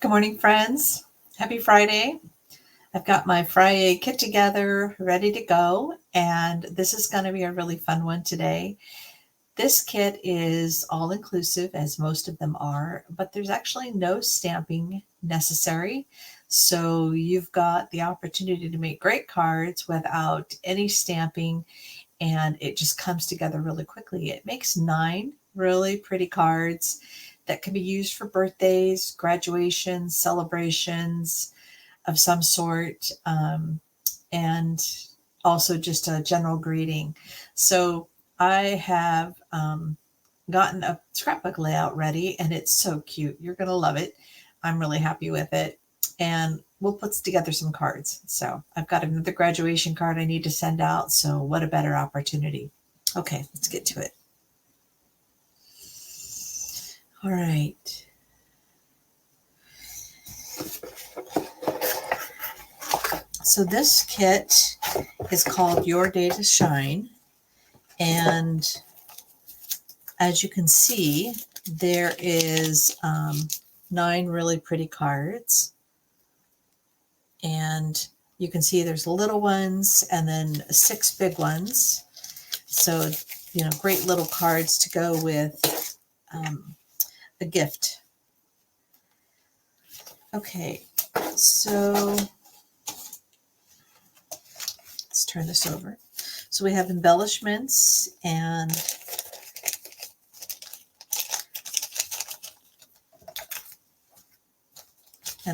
Good morning, friends. Happy Friday. I've got my Fri-Yay kit together, ready to go, and this is going to be a really fun one today. This kit is all inclusive, as most of them are, but there's actually no stamping necessary. So you've got the opportunity to make great cards without any stamping, and it just comes together really quickly. It makes 9 really pretty cards that can be used for birthdays, graduations, celebrations of some sort, and also just a general greeting. So I have gotten a scrapbook layout ready, and it's so cute. You're going to love it. I'm really happy with it. And we'll put together some cards. So I've got another graduation card I need to send out. So what a better opportunity. Okay, let's get to it. All right. So this kit is called Your Day to Shine. And as you can see, there is 9 really pretty cards. And you can see there's little ones and then 6 big ones. So, great little cards to go with a gift. Okay, so let's turn this over. So we have embellishments and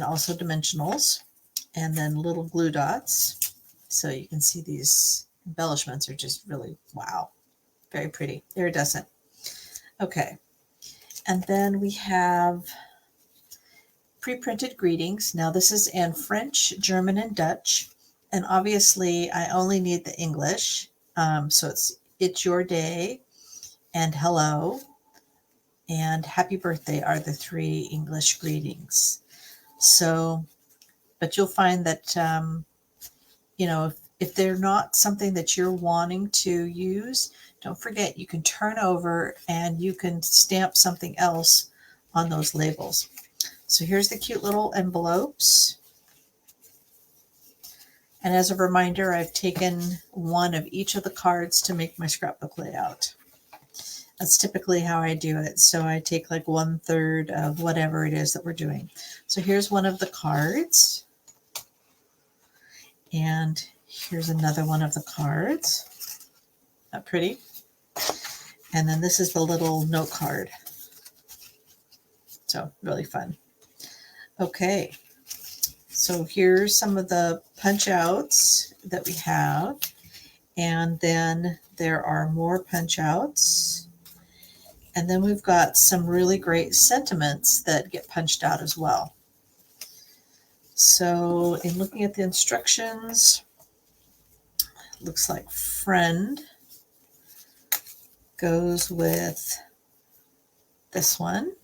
also dimensionals, and then little glue dots. So you can see these embellishments are just really, wow, very pretty, iridescent. Okay, and then we have pre-printed greetings. Now this is in French, German, and Dutch. And obviously I only need the English. So it's your day and hello and happy birthday are the 3 English greetings. So, but you'll find that, if they're not something that you're wanting to use, don't forget you can turn over and you can stamp something else on those labels. So here's the cute little envelopes. And as a reminder, I've taken one of each of the cards to make my scrapbook layout. That's typically how I do it. So I take like 1/3 of whatever it is that we're doing. So here's one of the cards. And here's another one of the cards. Not pretty? And then this is the little note card. So really fun. Okay. So here's some of the punch outs that we have. And then there are more punch outs. And then we've got some really great sentiments that get punched out as well. So in looking at the instructions, it looks like friend goes with this one,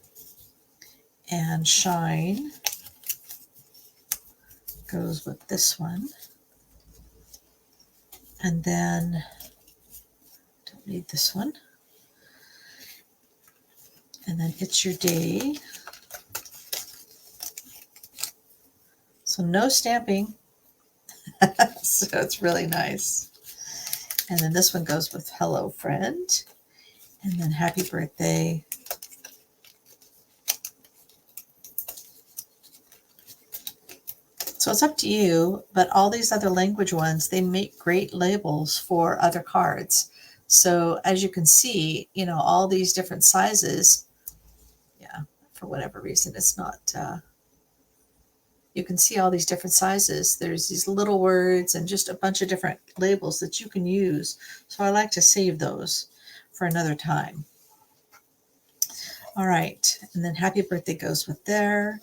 and shine goes with this one. And then, don't need this one. And then it's your day. So no stamping. So it's really nice. And then this one goes with hello friend. And then happy birthday. So it's up to you, but all these other language ones, they make great labels for other cards. So as you can see, all these different sizes, for whatever reason, it's not, you can see all these different sizes. There's these little words and just a bunch of different labels that you can use. So I like to save those for another time. All right, and then happy birthday goes with there.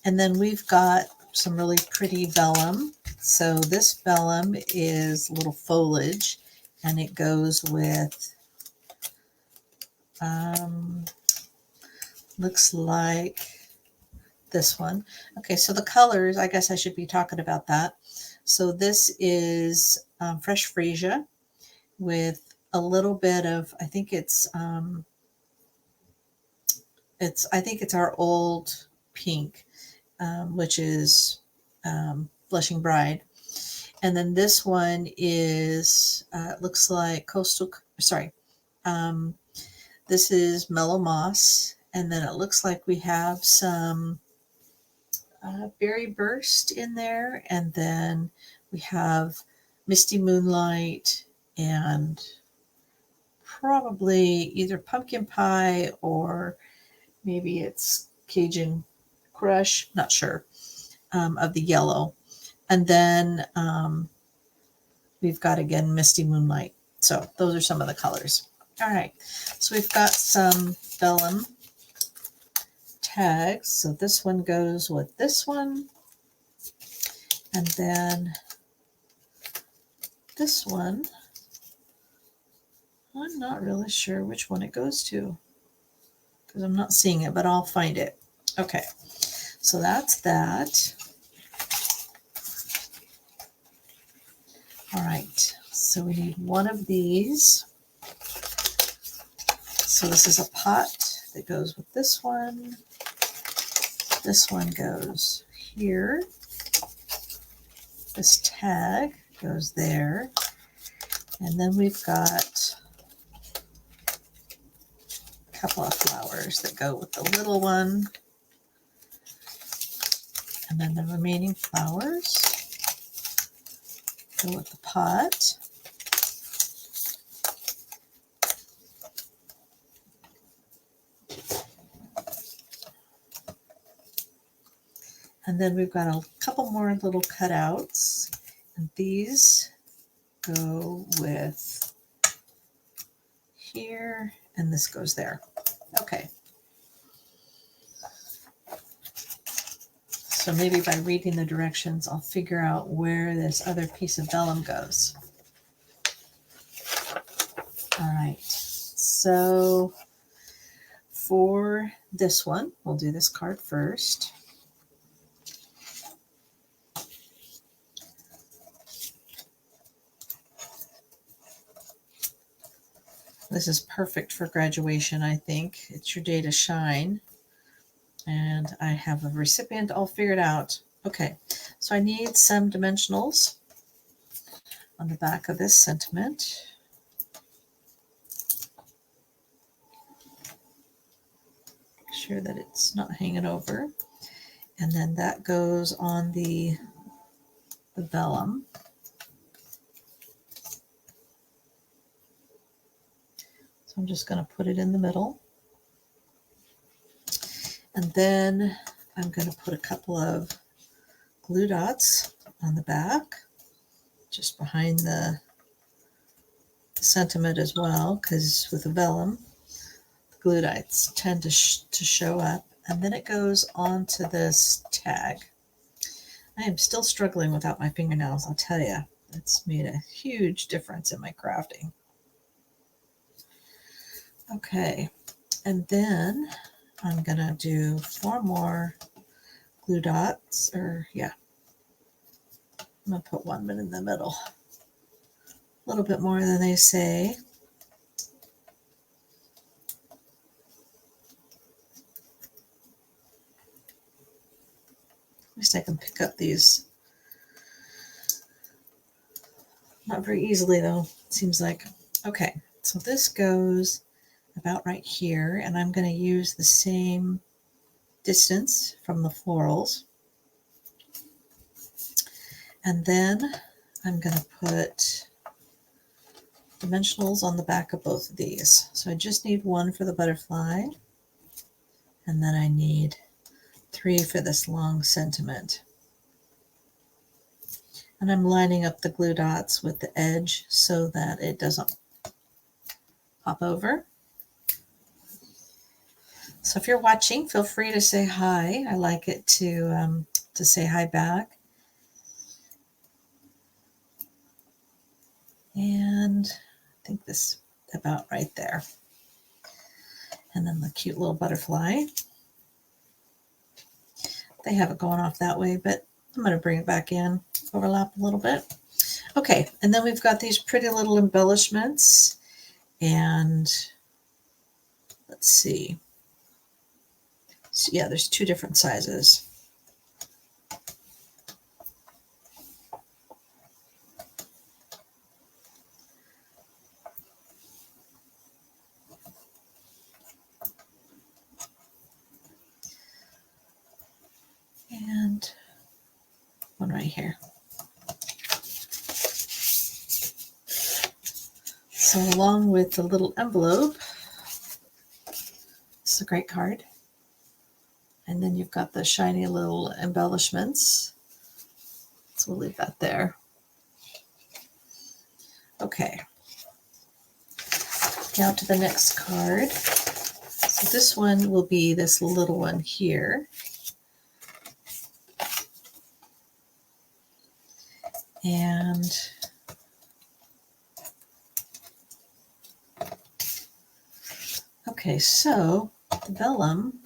And then we've got some really pretty vellum. So this vellum is little foliage, and it goes with, looks like this one. Okay, so the colors, I guess I should be talking about that. So this is fresh freesia with a little bit of, I think it's our old pink. which is Blushing Bride. And then this one is, looks like this is Mellow Moss. And then it looks like we have some Berry Burst in there. And then we have Misty Moonlight and probably either Pumpkin Pie or maybe it's Cajun Crush, not sure, of the yellow. And then we've got, again, Misty Moonlight. So those are some of the colors. All right, so we've got some vellum tags. So this one goes with this one. And then this one, I'm not really sure which one it goes to because I'm not seeing it, but I'll find it. Okay, so that's that. All right, so we need one of these. So this is a pot that goes with this one. This one goes here. This tag goes there. And then we've got a couple of flowers that go with the little one. And then the remaining flowers go with the pot. And then we've got a couple more little cutouts, and these go with here, and this goes there. Okay. So maybe by reading the directions, I'll figure out where this other piece of vellum goes. All right. So for this one, we'll do this card first. This is perfect for graduation, I think. It's your day to shine. And I have a recipient all figured out. Okay, so I need some dimensionals on the back of this sentiment. Make sure that it's not hanging over. And then that goes on the vellum. So I'm just going to put it in the middle. And then I'm going to put a couple of glue dots on the back, just behind the sentiment as well, because with the vellum, the glue dots tend to show up. And then it goes onto this tag. I am still struggling without my fingernails, I'll tell you. It's made a huge difference in my crafting. Okay, and then I'm going to do 4 more glue dots, I'm going to put one in the middle. A little bit more than they say. At least I can pick up these. Not very easily though, it seems like. Okay, so this goes about right here, and I'm going to use the same distance from the florals. And then I'm going to put dimensionals on the back of both of these. So I just need 1 for the butterfly, and then I need 3 for this long sentiment. And I'm lining up the glue dots with the edge so that it doesn't pop over. So if you're watching, feel free to say hi. I like it to say hi back. And I think this is about right there. And then the cute little butterfly. They have it going off that way, but I'm going to bring it back in, overlap a little bit. Okay, and then we've got these pretty little embellishments. And let's see. So yeah, there's 2 different sizes. right here. So along with the little envelope, it's a great card. And then you've got the shiny little embellishments. So we'll leave that there. Okay. Now to the next card. So this one will be this little one here. And okay, so the vellum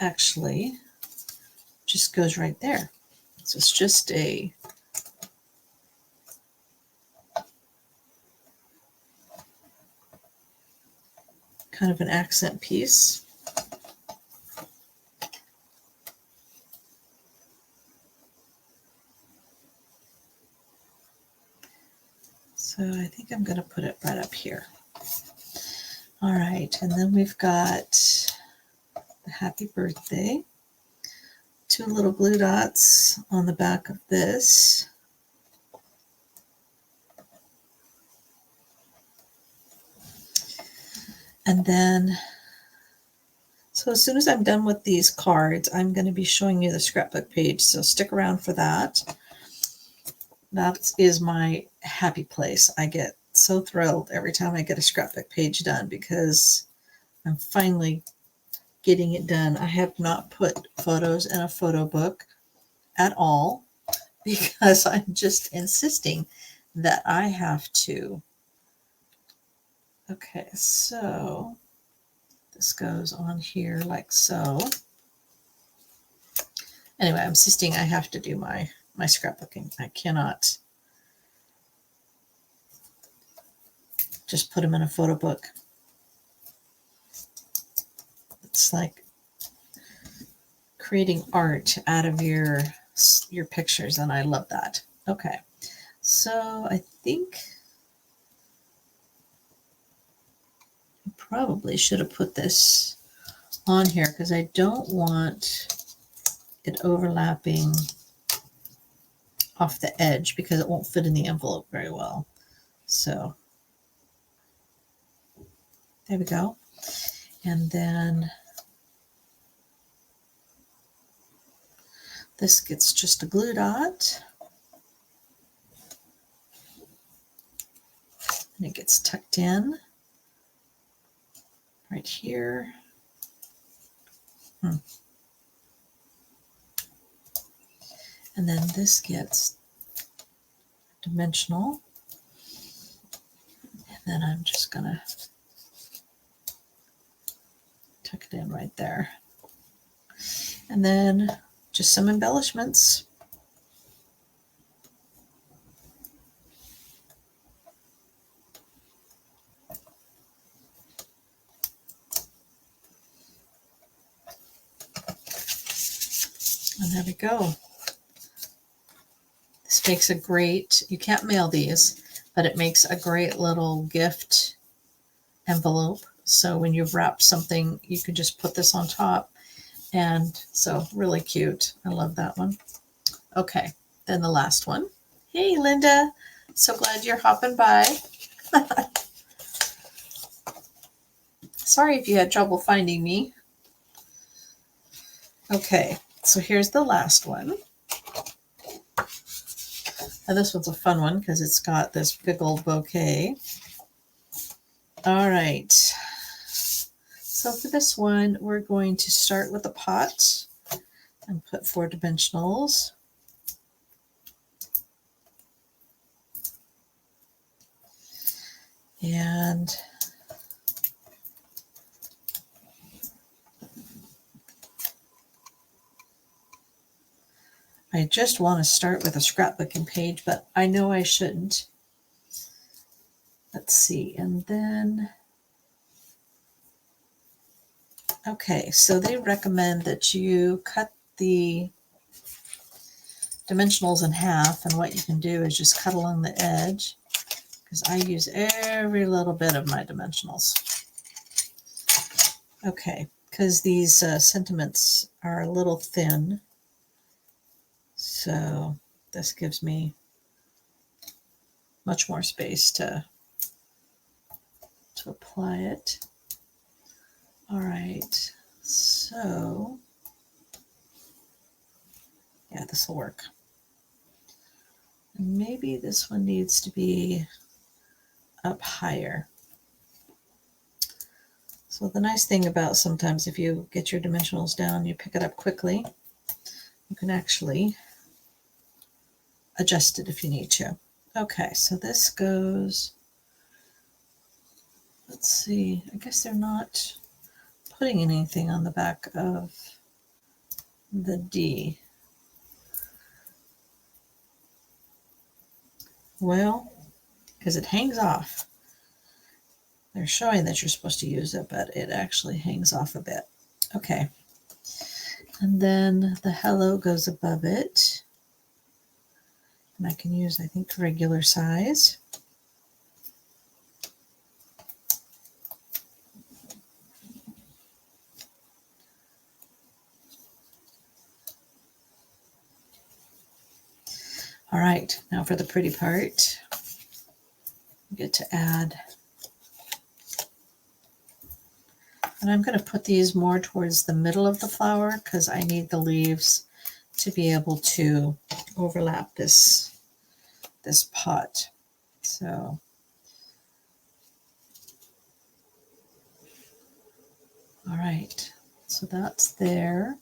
actually just goes right there. So it's just a kind of an accent piece. So I think I'm going to put it right up here. All right, and then we've got the happy birthday. 2 little glue dots on the back of this. And then, so as soon as I'm done with these cards, I'm going to be showing you the scrapbook page, so stick around for that. That is my happy place. I get so thrilled every time I get a scrapbook page done because I'm finally getting it done. I have not put photos in a photo book at all because I'm just insisting that I have to. Okay, so this goes on here like so. Anyway, I'm insisting I have to do my scrapbooking. I cannot just put them in a photo book. It's like creating art out of your pictures, and I love that. Okay, so I think I probably should have put this on here because I don't want it overlapping off the edge because it won't fit in the envelope very well. So there we go. And then this gets just a glue dot. And it gets tucked in right here. And then this gets dimensional. And then I'm just going to tuck it in right there. And then just some embellishments. And there we go. This makes a great, you can't mail these, but it makes a great little gift envelope. So when you've wrapped something, you can just put this on top. And so really cute. I love that one. Okay, then the last one. Hey, Linda. So glad you're hopping by. Sorry if you had trouble finding me. Okay, so here's the last one. And this one's a fun one because it's got this big old bouquet. All right. So for this one, we're going to start with a pot and put 4 dimensionals. And I just want to start with a scrapbooking page, but I know I shouldn't. Let's see, and then, okay, so they recommend that you cut the dimensionals in half, and what you can do is just cut along the edge, because I use every little bit of my dimensionals. Okay, because these sentiments are a little thin, so this gives me much more space to apply it. All right, so yeah, this will work. And maybe this one needs to be up higher. So the nice thing about sometimes if you get your dimensionals down, you pick it up quickly, you can actually adjust it if you need to. Okay, so this goes, let's see, I guess they're not putting anything on the back of the D. Well, because it hangs off. They're showing that you're supposed to use it, but it actually hangs off a bit. Okay. And then the hello goes above it. And I can use, I think, regular size. All right, now for the pretty part. We get to add, and I'm going to put these more towards the middle of the flower because I need the leaves to be able to overlap this pot. So all right, so that's there.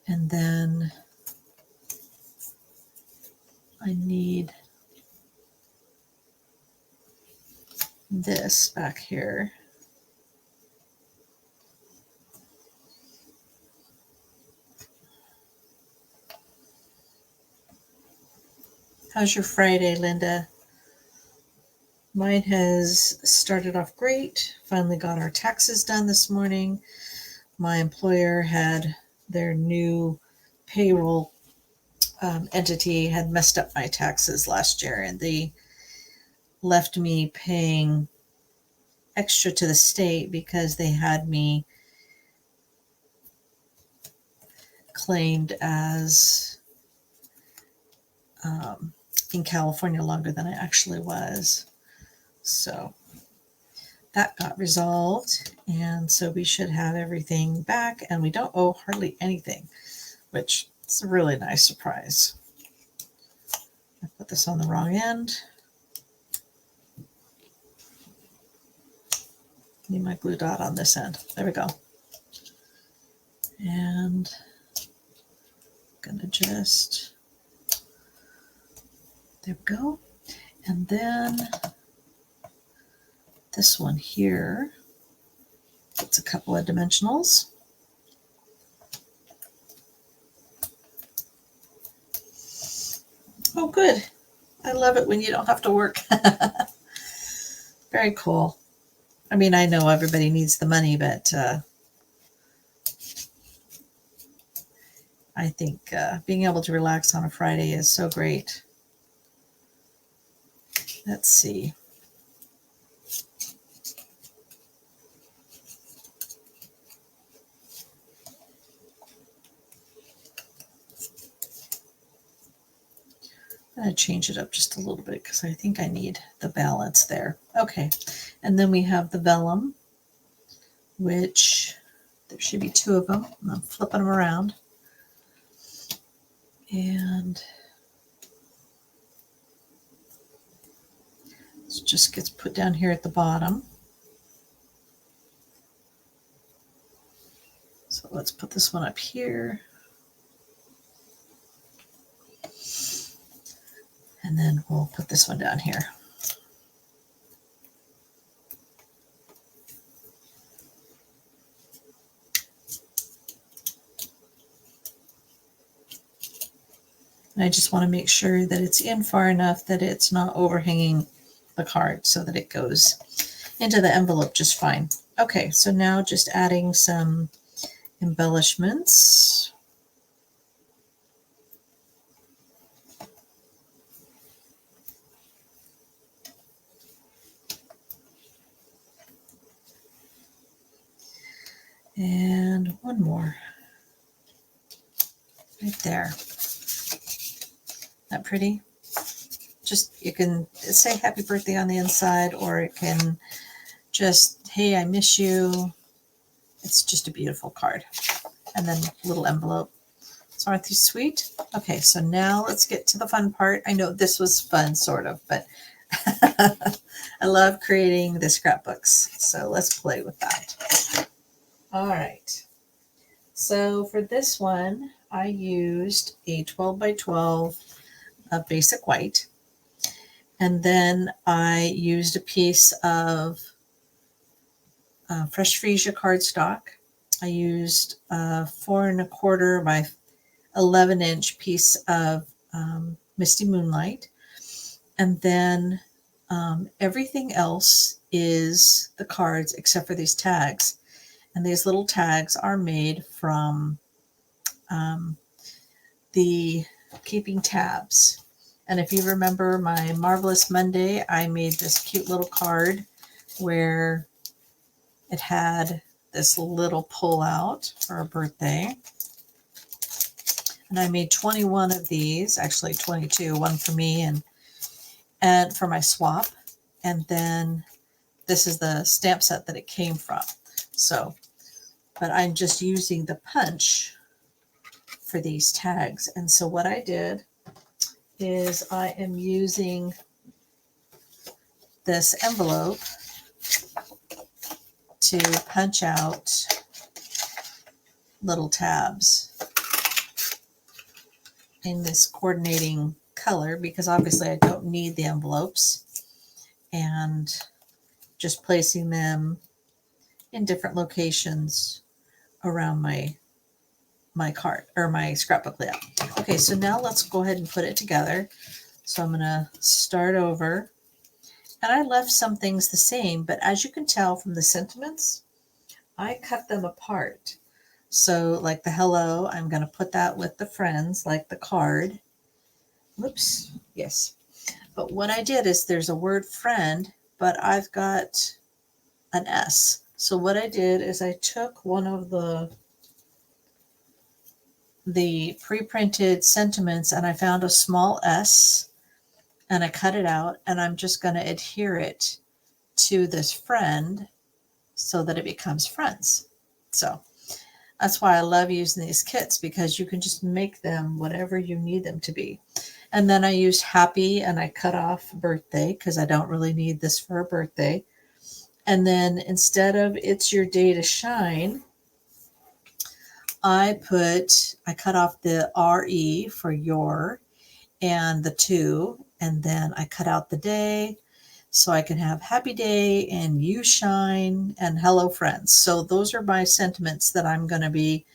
And then I need this back here. How's your Friday, Linda? Mine has started off great. Finally got our taxes done this morning. My employer had their new payroll entity had messed up my taxes last year, and they left me paying extra to the state because they had me claimed as in California longer than I actually was. So that got resolved, and so we should have everything back, and we don't owe hardly anything, which is a really nice surprise. I put this on the wrong end. Need my glue dot on this end. There we go. And I'm gonna just, there we go. And then this one here, it's a couple of dimensionals. Oh, good. I love it when you don't have to work. Very cool. I mean, I know everybody needs the money, but I think being able to relax on a Friday is so great. Let's see. I'm going to change it up just a little bit because I think I need the balance there. Okay, and then we have the vellum, which there should be two of them. I'm flipping them around. And this just gets put down here at the bottom. So let's put this one up here. And then we'll put this one down here. And I just want to make sure that it's in far enough that it's not overhanging the card so that it goes into the envelope just fine. Okay, so now just adding some embellishments. And one more right there. that pretty? Just, you can say happy birthday on the inside, or it can just, hey, I miss you. It's just a beautiful card. And then a little envelope. So aren't these sweet? Okay, so now let's get to the fun part. I know this was fun, sort of, but I love creating the scrapbooks. So let's play with that. All right. So for this one, I used a 12 by 12 basic white. And then I used a piece of fresh Fri-Yay cardstock. I used a 4 1/4 by 11-inch piece of Misty Moonlight. And then everything else is the cards except for these tags. And these little tags are made from the keeping tabs. And if you remember my Marvelous Monday, I made this cute little card where it had this little pull out for a birthday. And I made 21 of these, actually 22, one for me and for my swap. And then this is the stamp set that it came from. So, but I'm just using the punch for these tags. And so what I did is I am using this envelope to punch out little tabs in this coordinating color, because obviously I don't need the envelopes, and just placing them in different locations around my card or my scrapbook layout. Okay, so now let's go ahead and put it together. So I'm going to start over, and I left some things the same, but as you can tell from the sentiments, I cut them apart. So like the hello, I'm going to put that with the friends, like the card. Whoops, yes. But what I did is there's a word friend, but I've got an S. So what I did is I took one of the pre-printed sentiments and I found a small S and I cut it out, and I'm just going to adhere it to this friend so that it becomes friends. So that's why I love using these kits, because you can just make them whatever you need them to be. And then I used happy and I cut off birthday because I don't really need this for a birthday. And then instead of it's your day to shine, I cut off the RE for your and the 2, and then I cut out the day so I can have happy day and you shine and hello friends. So those are my sentiments that I'm going to be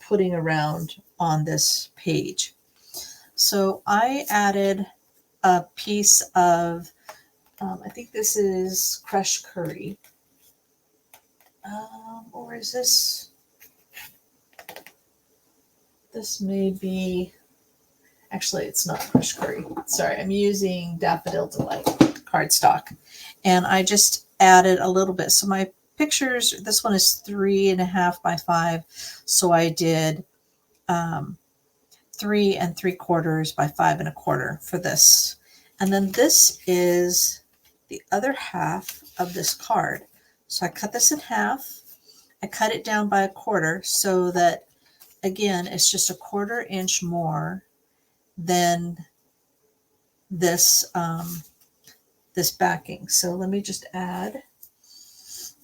putting around on this page. So I added a piece of, I think this is crushed curry. Or is this? This may be, actually it's not crushed curry. Sorry, I'm using Daffodil Delight cardstock. And I just added a little bit. So my pictures, this one is 3.5 by 5. So I did 3 3/4 by 5 1/4 for this. And then this is the other half of this card. So I cut this in half. I cut it down by 1/4 so that, again, it's just a 1/4 inch more than this, this backing. So let me just add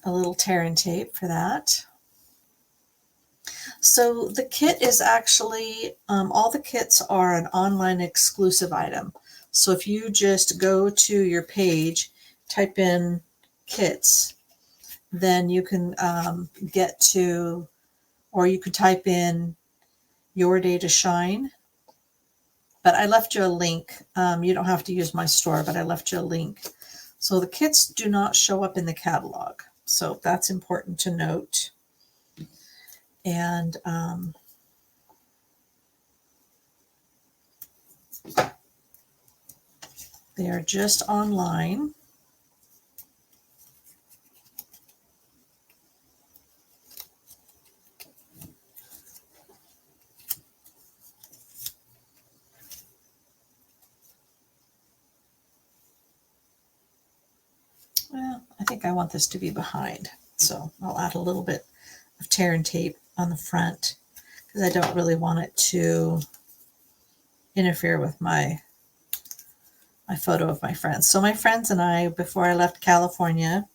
a little tear and tape for that. So the kit is actually, all the kits are an online exclusive item. So if you just go to your page, type in kits, then you can get to, or you could type in your day to shine. But I left you a link. You don't have to use my store, but I left you a link. So the kits do not show up in the catalog. So that's important to note. And they are just online. think I want this to be behind. So I'll add a little bit of tear and tape on the front because I don't really want it to interfere with my photo of my friends. So my friends and I, before I left California,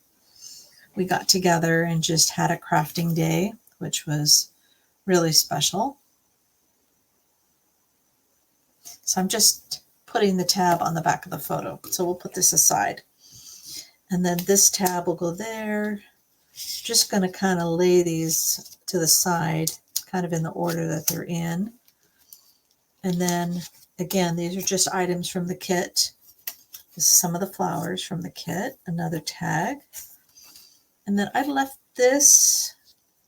we got together and just had a crafting day, which was really special. So I'm just putting the tab on the back of the photo. So we'll put this aside. And then this tab will go there. Just going to kind of lay these to the side, kind of in the order that they're in. And then, again, these are just items from the kit. This is some of the flowers from the kit, another tag. And then I left this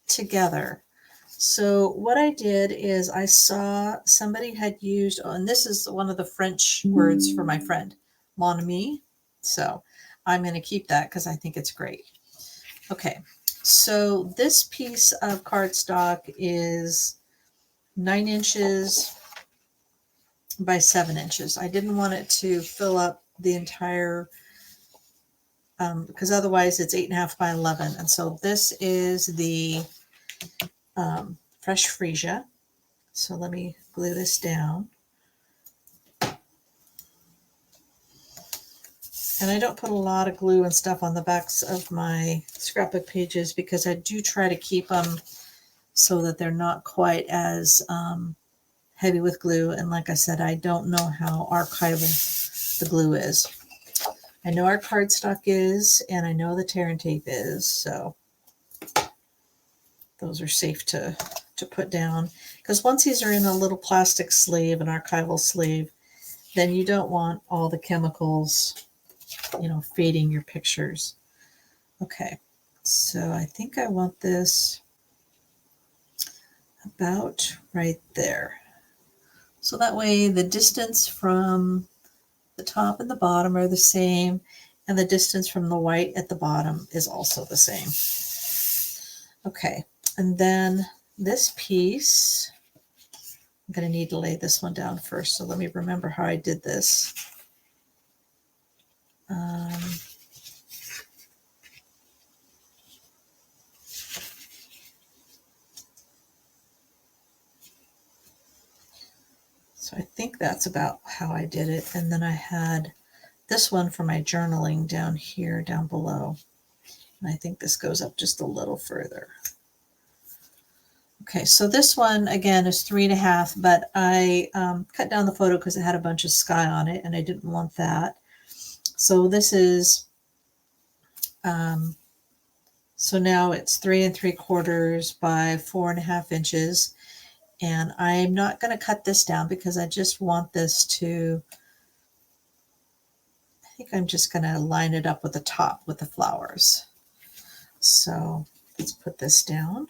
together. So what I did is I saw somebody had used, oh, and this is one of the French words for my friend, mon ami. So I'm going to keep that because I think it's great. Okay, so this piece of cardstock is 9 inches by 7 inches. I didn't want it to fill up the entire, because otherwise it's 8.5 by 11. And so this is the fresh freesia. So let me glue this down. And I don't put a lot of glue and stuff on the backs of my scrapbook pages because I do try to keep them so that they're not quite as heavy with glue. And like I said, I don't know how archival the glue is. I know our cardstock is, and I know the tear and tape is, so those are safe to put down. Because once these are in a little plastic sleeve, an archival sleeve, then you don't want all the chemicals, you know, fading your pictures. Okay, so I think I want this about right there. So that way the distance from the top and the bottom are the same, and the distance from the white at the bottom is also the same. Okay, and then this piece, I'm going to need to lay this one down first, so let me remember how I did this. So I think that's about how I did it. And then I had this one for my journaling down here, down below. And I think this goes up just a little further. Okay, so this one, again, is 3.5, but I cut down the photo because it had a bunch of sky on it, and I didn't want that. So this is, so now it's 3 3/4 by 4.5 inches. And I'm not going to cut this down because I just want this to, I think I'm just going to line it up with the top with the flowers. So let's put this down.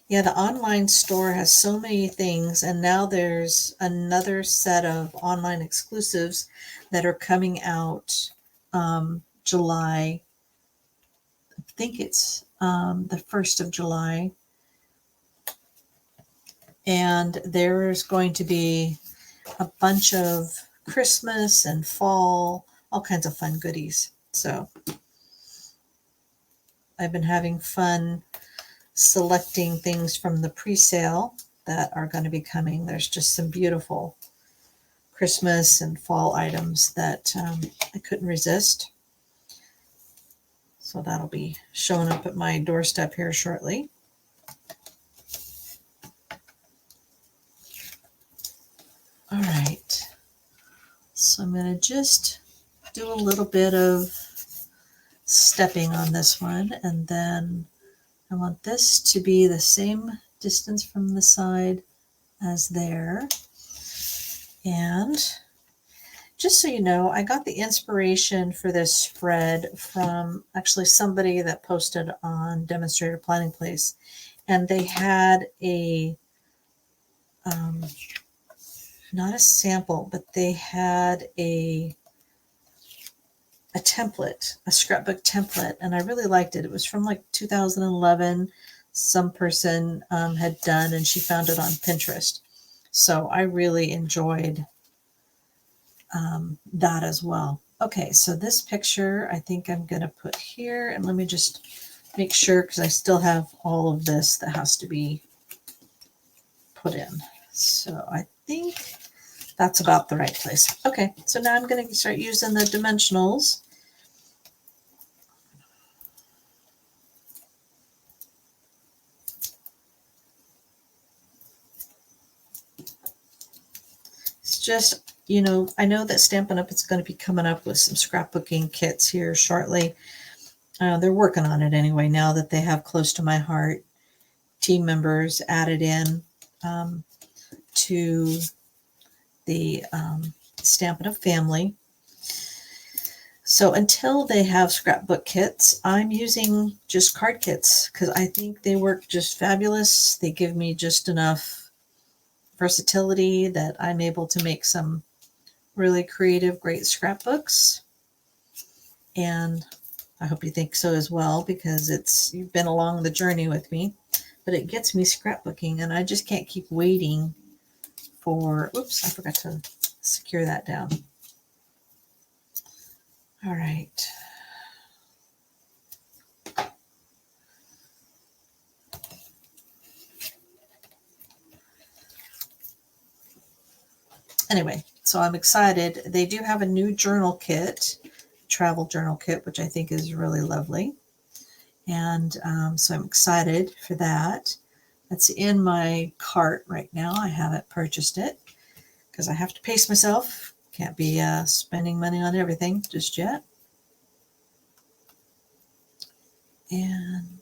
Yeah, the online store has so many things, and now there's another set of online exclusives that are coming out July. I think it's the 1st of July. And there's going to be a bunch of Christmas and fall, all kinds of fun goodies. So I've been having fun selecting things from the pre-sale that are going to be coming. There's just some beautiful Christmas and fall items that I couldn't resist. So that'll be showing up at my doorstep here shortly. All right, so I'm going to just do a little bit of stepping on this one, and then I want this to be the same distance from the side as there. And just so you know, I got the inspiration for this spread from actually somebody that posted on Demonstrator Planning Place, and they had a not a sample, but they had a template, a scrapbook template, and I really liked it. It was from like 2011. Some person had done, and she found it on Pinterest. So I really enjoyed that as well. Okay, so this picture I think I'm going to put here, and let me just make sure because I still have all of this that has to be put in. So I think that's about the right place. Okay, so now I'm going to start using the dimensionals. It's just, you know, I know that Stampin' Up! Is going to be coming up with some scrapbooking kits here shortly. They're working on it anyway, now that they have Close to My Heart team members added in to the Stampin' Up! Family. So until they have scrapbook kits, I'm using just card kits because I think they work just fabulous. They give me just enough versatility that I'm able to make some really creative, great scrapbooks. And I hope you think so as well, because you've been along the journey with me. But it gets me scrapbooking, and I just can't keep waiting for, oops, I forgot to secure that down. All right. Anyway, so I'm excited. They do have a new journal kit, travel journal kit, which I think is really lovely. And so I'm excited for that. That's in my cart right now. I haven't purchased it because I have to pace myself. Can't be spending money on everything just yet. And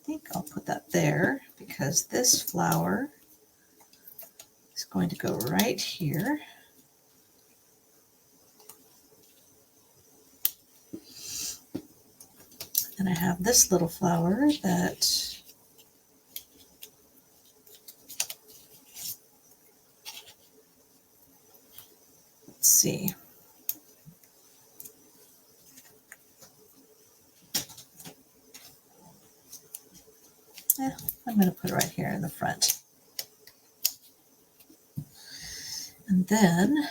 I think I'll put that there because this flower is going to go right here. And I have this little flower that let's see. I'm going to put it right here in the front. And then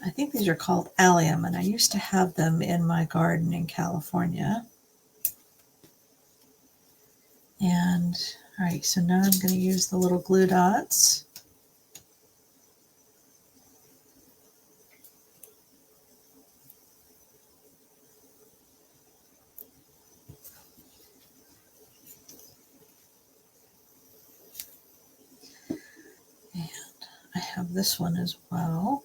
I think these are called allium, and I used to have them in my garden in California. And all right, so now I'm going to use the little glue dots. And I have this one as well.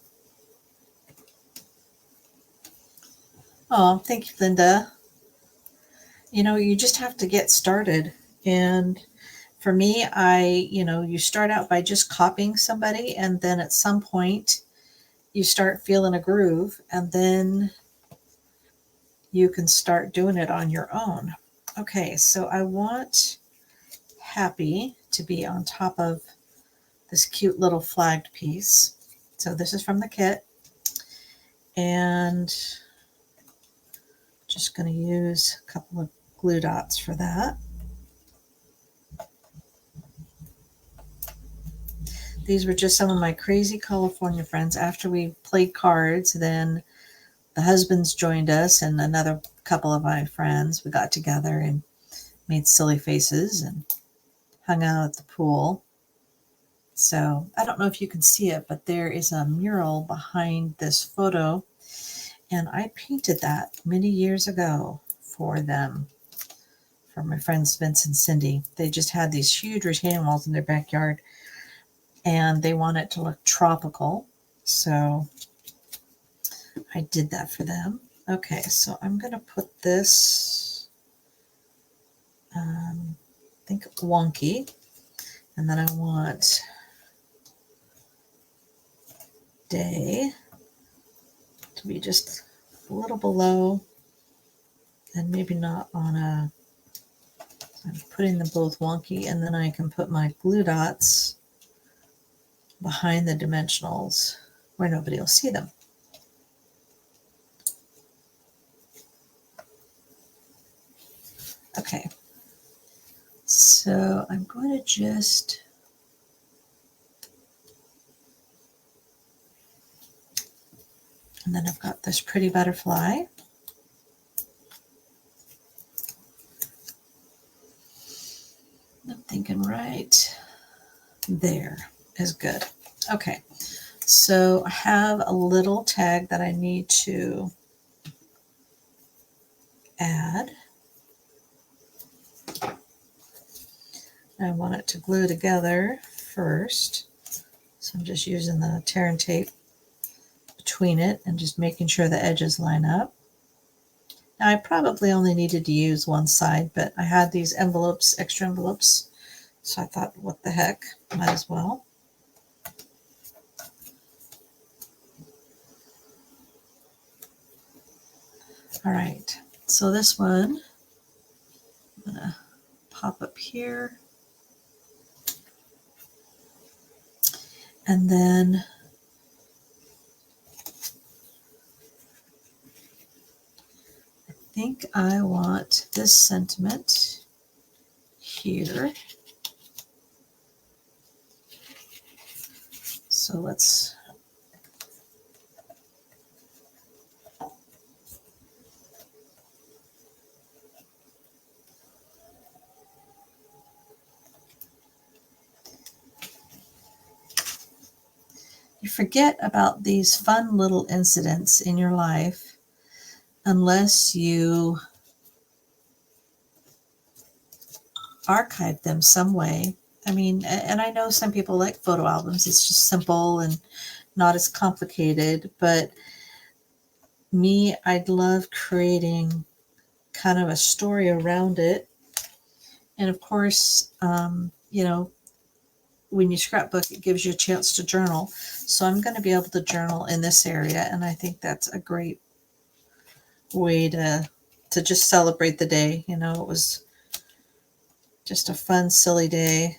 Oh, thank you, Linda. You know, you just have to get started. And for me, you start out by just copying somebody, and then at some point you start feeling a groove, and then you can start doing it on your own. Okay, so I want Happy to be on top of this cute little flagged piece. So this is from the kit, and just going to use a couple of glue dots for that. These were just some of my crazy California friends. After we played cards, then the husbands joined us and another couple of my friends. We got together and made silly faces and hung out at the pool. So I don't know if you can see it, but there is a mural behind this photo. And I painted that many years ago for them, for my friends Vince and Cindy. They just had these huge retaining walls in their backyard, and they want it to look tropical. So I did that for them. Okay, so I'm going to put this, I think wonky, and then I want day to be just a little below, and maybe not on a, I'm putting them both wonky, and then I can put my glue dots behind the dimensionals where nobody will see them. Okay, so I'm going to just and then I've got this pretty butterfly. I'm thinking right there is good. Okay, so I have a little tag that I need to add. I want it to glue together first, so I'm just using the tear and tape between it and just making sure the edges line up. Now I probably only needed to use one side, but I had these envelopes, extra envelopes, so I thought, what the heck, might as well. All right, so this one, I'm gonna pop up here. And then I think I want this sentiment here. So let's you forget about these fun little incidents in your life unless you archive them some way. I mean, and I know some people like photo albums. It's just simple and not as complicated, but me, I'd love creating kind of a story around it. And of course, you know, when you scrapbook, it gives you a chance to journal. So I'm going to be able to journal in this area, and I think that's a great way to just celebrate the day. You know, it was just a fun, silly day.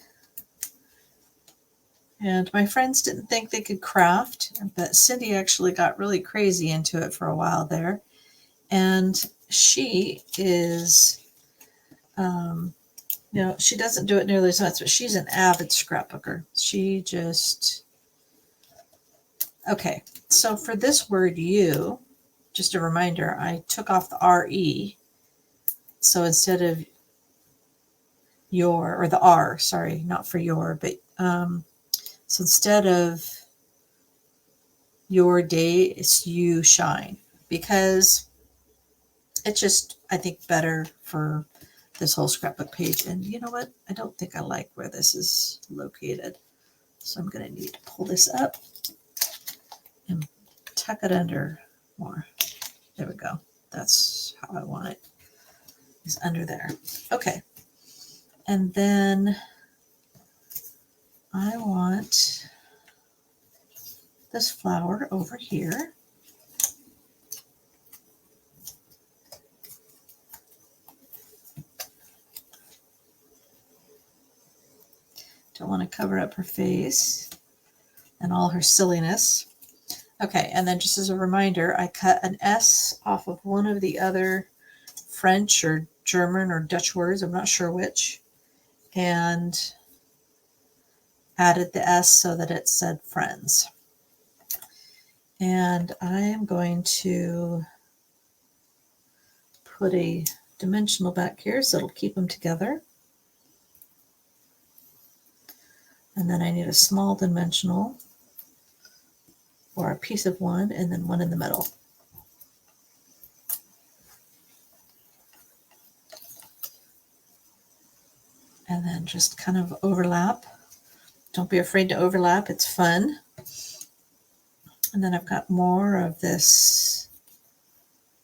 And my friends didn't think they could craft, but Cindy actually got really crazy into it for a while there. And she is, you know, she doesn't do it nearly as much, but she's an avid scrapbooker. She just, okay. So for this word you, just a reminder, I took off the RE. So instead of your, or the R, sorry, not for your, but so instead of your day, it's you shine, because it's just, I think, better for this whole scrapbook page. And you know what? I don't think I like where this is located. So I'm going to need to pull this up and tuck it under more. There we go. That's how I want it. It's under there. Okay. And then I want this flower over here. Don't want to cover up her face and all her silliness. Okay, and then just as a reminder, I cut an S off of one of the other French or German or Dutch words, I'm not sure which, and added the S so that it said friends. And I am going to put a dimensional back here so it'll keep them together. And then I need a small dimensional or a piece of one, and then one in the middle. And then just kind of overlap. Don't be afraid to overlap, it's fun. And then I've got more of this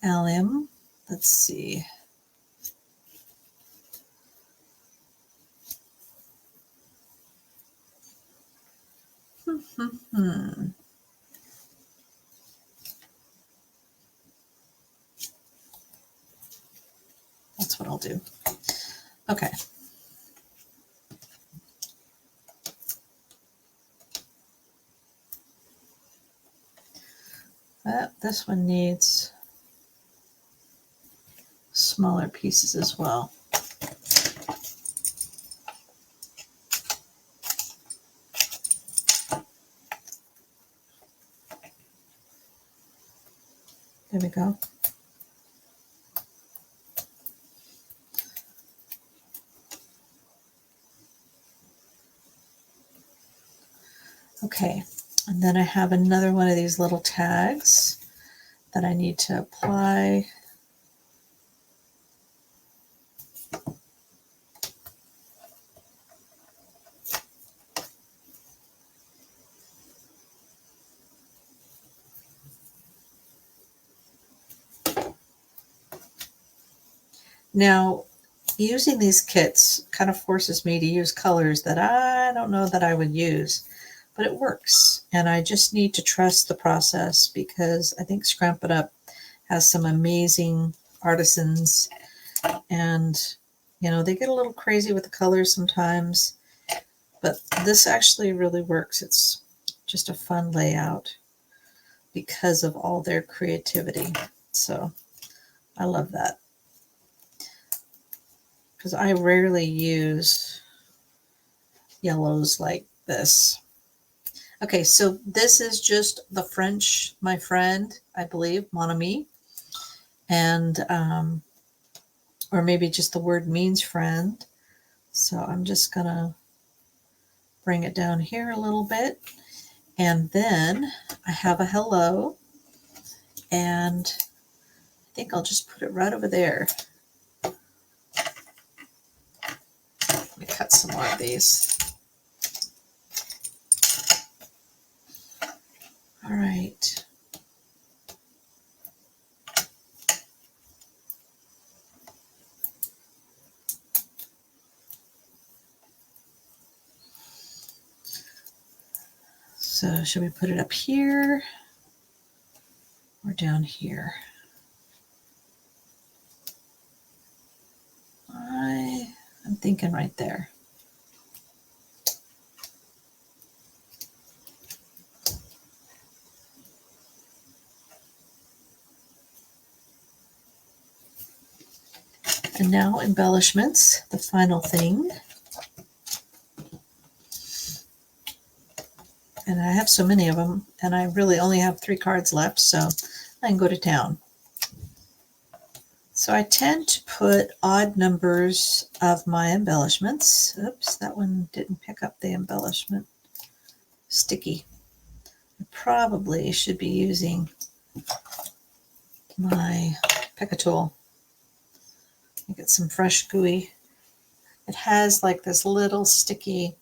allium. Let's see. That's what I'll do. Okay. This one needs smaller pieces as well. There we go. Okay, and then I have another one of these little tags that I need to apply. Now, using these kits kind of forces me to use colors that I don't know that I would use, but it works. And I just need to trust the process because I think Scrap It Up has some amazing artisans, and you know, they get a little crazy with the colors sometimes, but this actually really works. It's just a fun layout because of all their creativity. So I love that, because I rarely use yellows like this. Okay, so this is just the French, my friend, I believe, mon ami, and or maybe just the word means friend. So I'm just gonna bring it down here a little bit, and then I have a hello, and I think I'll just put it right over there. Let me cut some more of these. All right. So should we put it up here or down here? I'm thinking right there. And now embellishments, the final thing. And I have so many of them, and I really only have 3 cards left, so I can go to town. So I tend to put odd numbers of my embellishments. Oops, that one didn't pick up the embellishment. Sticky. I probably should be using my pick a tool. Get some fresh gooey. It has like this little sticky,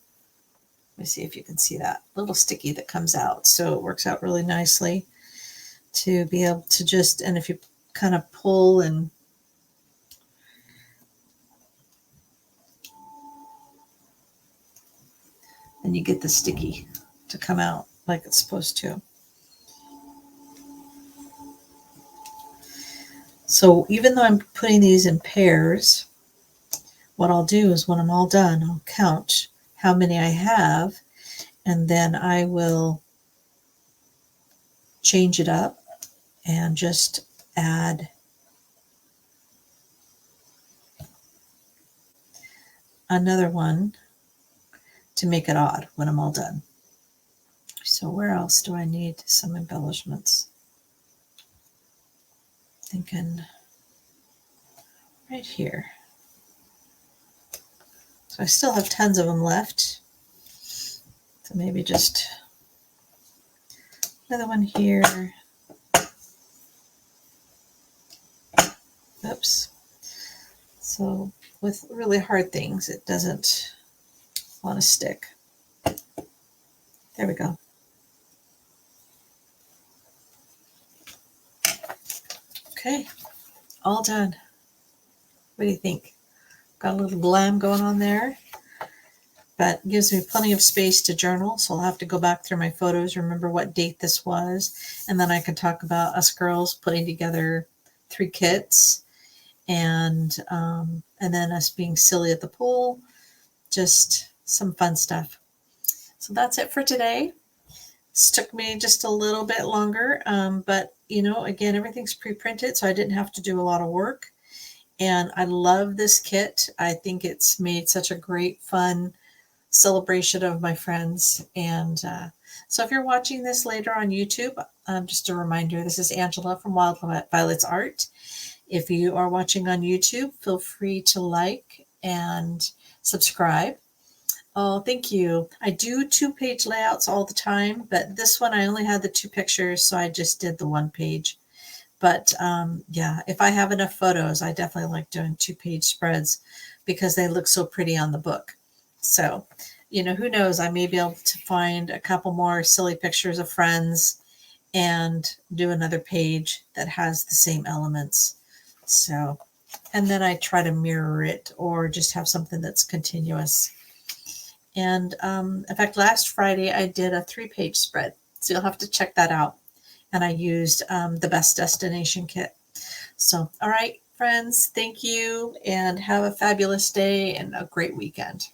let me see if you can see that, little sticky that comes out. So it works out really nicely to be able to just, and if you kind of pull and you get the sticky to come out like it's supposed to. So even though I'm putting these in pairs, what I'll do is when I'm all done, I'll count how many I have, and then I will change it up and just add another one to make it odd when I'm all done. So where else do I need some embellishments? Thinking right here. So I still have tons of them left. So maybe just another one here. Oops. So with really hard things, it doesn't want to stick. There we go. Okay, all done. What do you think? Got a little glam going on there, but gives me plenty of space to journal. So I'll have to go back through my photos, remember what date this was, and then I can talk about us girls putting together 3 kits, and then us being silly at the pool, just some fun stuff. So that's it for today. This took me just a little bit longer, but you know, again, everything's pre-printed, so I didn't have to do a lot of work. And I love this kit. I think it's made such a great, fun celebration of my friends. And so if you're watching this later on YouTube, Just a reminder, this is Angela from Wild Violets Art. If you are watching on YouTube, feel free to like and subscribe. Oh, thank you. I do 2-page layouts all the time, but this one I only had the 2 pictures, so I just did the 1 page. But yeah, if I have enough photos, I definitely like doing 2-page spreads because they look so pretty on the book. So, who knows? I may be able to find a couple more silly pictures of friends and do another page that has the same elements. So, and then I try to mirror it or just have something that's continuous. And in fact, last Friday I did a 3-page spread. So you'll have to check that out. And I used the Best Destination kit. So, all right, friends, thank you and have a fabulous day and a great weekend.